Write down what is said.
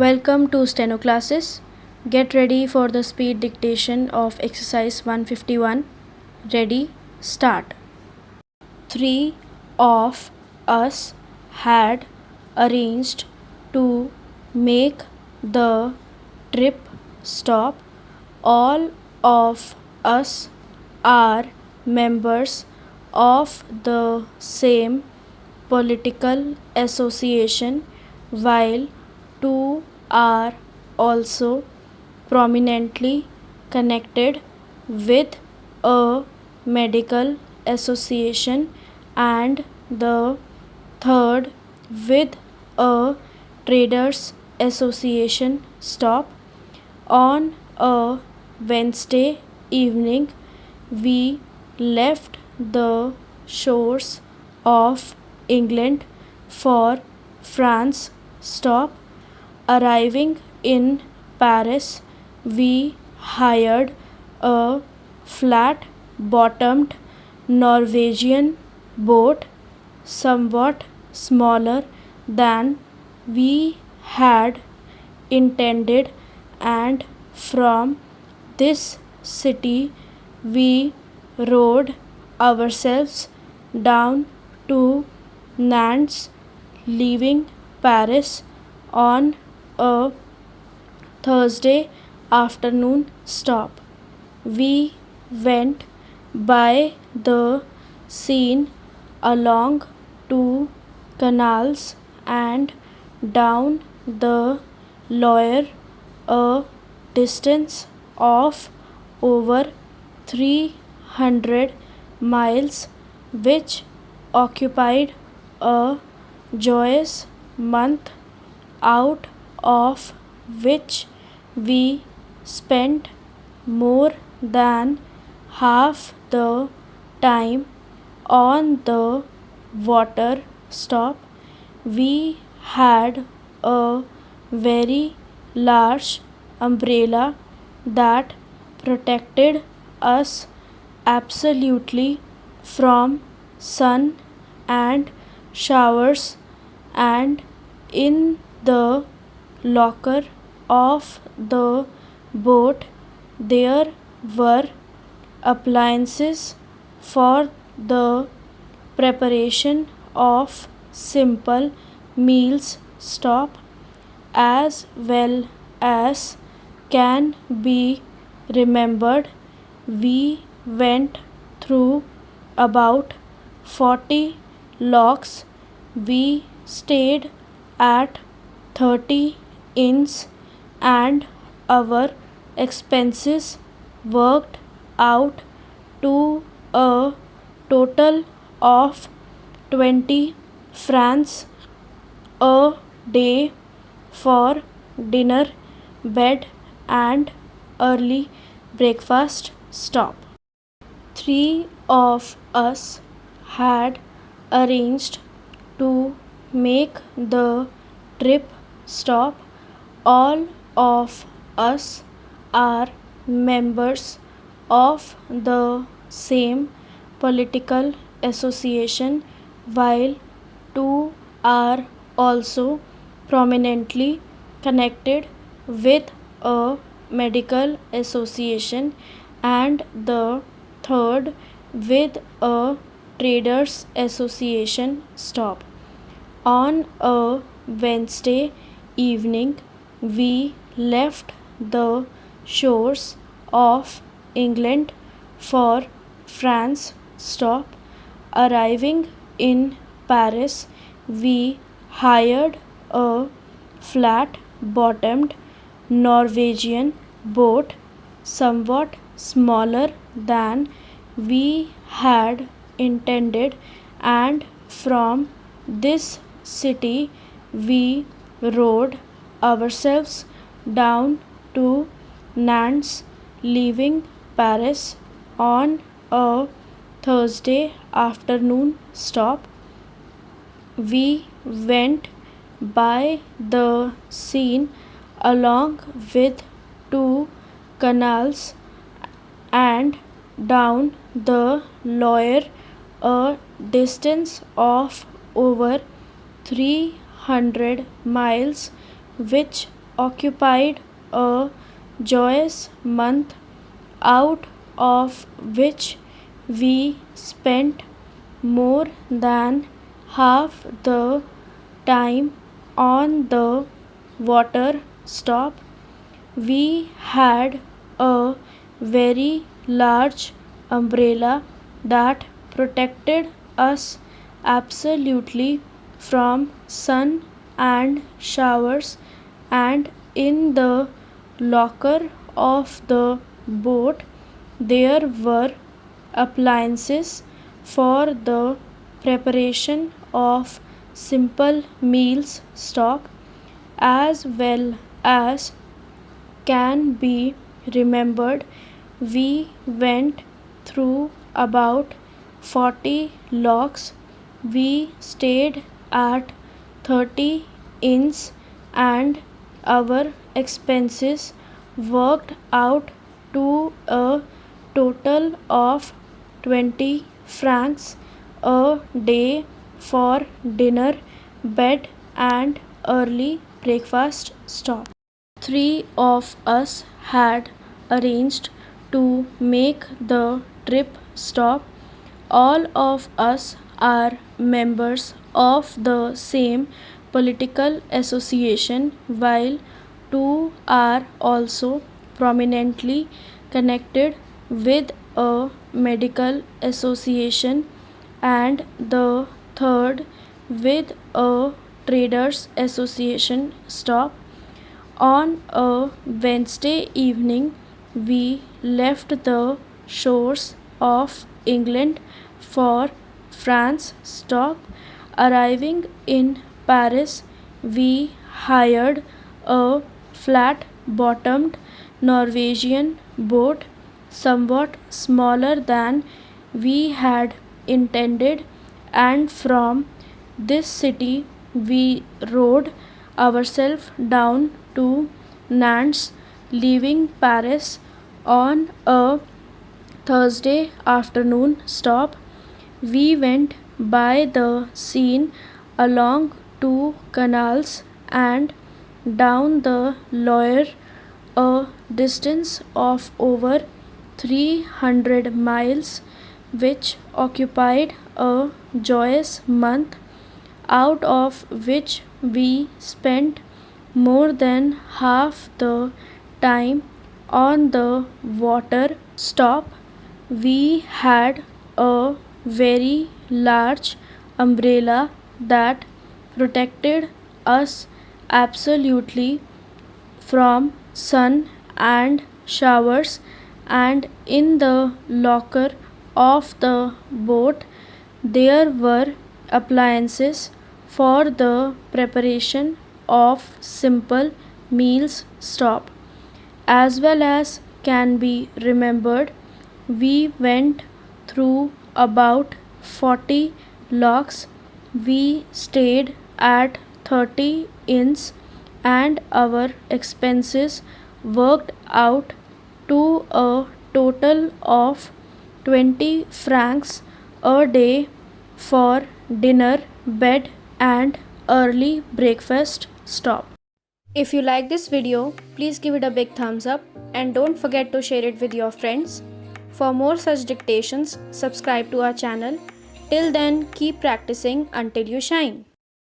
Welcome to STENO classes. Get ready for the speed dictation of exercise 151. Ready, start. Three of us had arranged to make the trip stop. All of us are members of the same political association, while two are also prominently connected with a medical association, and the third with a traders association. Stop. On a Wednesday evening, we left the shores of England for France. Stop. Arriving in Paris, we hired a flat bottomed Norwegian boat, somewhat smaller than we had intended, and from this city we rowed ourselves down to Nantes, leaving Paris on a Thursday afternoon. Stop. We went by the Seine, along two canals, and down the Loire, a distance of over 300 miles, which occupied a joyous month, out of which we spent more than half the time on the water. Stop. We had a very large umbrella that protected us absolutely from sun and showers, and in the locker of the boat there were appliances for the preparation of simple meals. Stop. As well as can be remembered, we went through about 40 locks. We stayed at 30 inns, and our expenses worked out to a total of 20 francs a day for dinner, bed, and early breakfast. Stop. Three of us had arranged to make the trip stop. All of us are members of the same political association, while two are also prominently connected with a medical association, and the third with a traders association. Stop. On a Wednesday evening, we left the shores of England for France. Stop. Arriving in Paris, we hired a flat bottomed Norwegian boat, somewhat smaller than we had intended, and from this city we rowed ourselves down to Nantes, leaving Paris on a Thursday afternoon. Stop. We went by the Seine, along with two canals, and down the Loire, a distance of over 300 miles, which occupied a joyous month, out of which we spent more than half the time on the water stop. We had a very large umbrella that protected us absolutely from sun and showers, and in the locker of the boat there were appliances for the preparation of simple meals stock, as well as can be remembered. We went through about 40 locks. We stayed at 30 inns, and our expenses worked out to a total of 20 francs a day for dinner, bed, and early breakfast stop. Three of us had arranged to make the trip stop. All of us are members of the same political association, while two are also prominently connected with a medical association, and the third with a traders association stop. On a Wednesday evening, we left the shores of England for France stop. Arriving in Paris, we hired a flat bottomed Norwegian boat, somewhat smaller than we had intended, and from this city we rowed ourselves down to Nantes, leaving Paris on a Thursday afternoon stop. We went by the Seine along two canals and down the Loire, a distance of over 300 miles, which occupied a joyous month, out of which we spent more than half the time on the water stop. We had a very large umbrella that protected us absolutely from sun and showers, and in the locker of the boat there were appliances for the preparation of simple meals stop, as well as can be remembered. We went through about 40 locks. We stayed at 30 inns, and our expenses worked out to a total of 20 francs a day for dinner, bed, and early breakfast stop. If you like this video, please give it a big thumbs up and don't forget to share it with your friends. For more such dictations, subscribe to our channel. Till then, keep practicing until you shine.